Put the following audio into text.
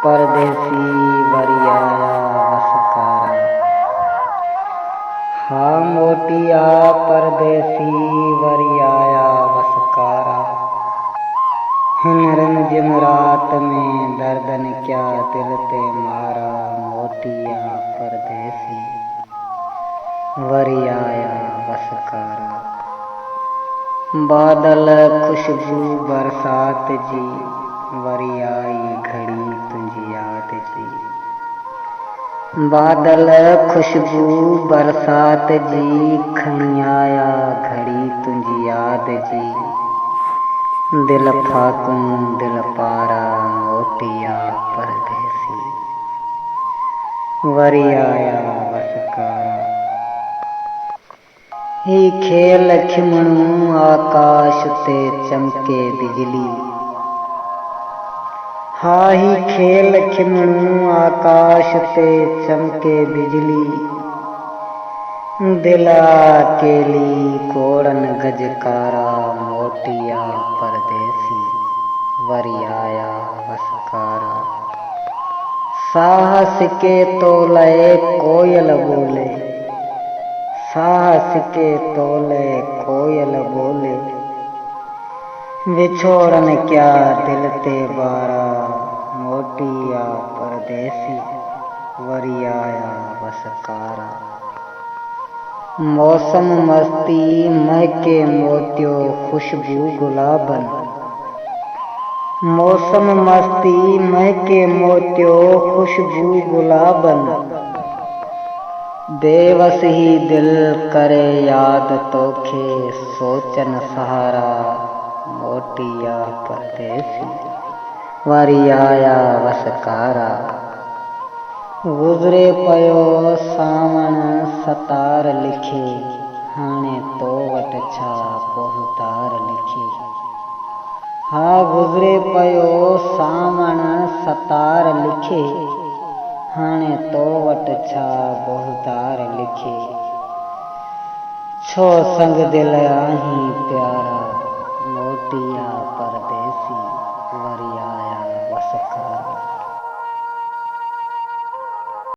परदेसी वरियाया वसकारा। हाँ मोटिया परदेसी वरियाया वसकारा। हिन जिम रात में दर्दन क्या दिल ते मारा। मोटिया परदेसी वरियाया वसकारा। बादल खुशबू बरसात जी वरियाई घड़ी तुझी याद जी। बादल खुशबू बरसात जी खणियाया घड़ी तुझी याद जी। दिल फाकूं दिल पारा मोटिया परदेसी वरियाया वसकारा। ही खेल खिमणू आकाश ते चमके बिजली। हाँ ही खेल खिमणू आकाश ते चमके बिजली। दिला केली कोड़न गजकारा। मोटिया परदेसी वरियाया वसकारा। साहस के तोले कोयल बोले। साहस के तोले कोयल बोले। विछोड़न क्या दिल ते बारा। मोटिया परदेसी वरियाया वसकारा। मौसम मस्ती महके मोतियो खुशबू गुलाबन। मौसम मस्ती महके मोतियो खुशबू गुलाबन। बेवस ही दिल करे याद तोखे सोचन सहारा। मोटिया परदेसी वरियाया वसकारा। गुज़रे पयो सावण सतार लिखे। हाणे तो वट छा बहुतार लिखे। हाँ गुज़रे पयो सावण सतार लिखे। हाणे तो वट छा बहुतार लिखे। छो संग दिल आहीं प्यारा। मोटिया परदेसी वरियाया वसकारा।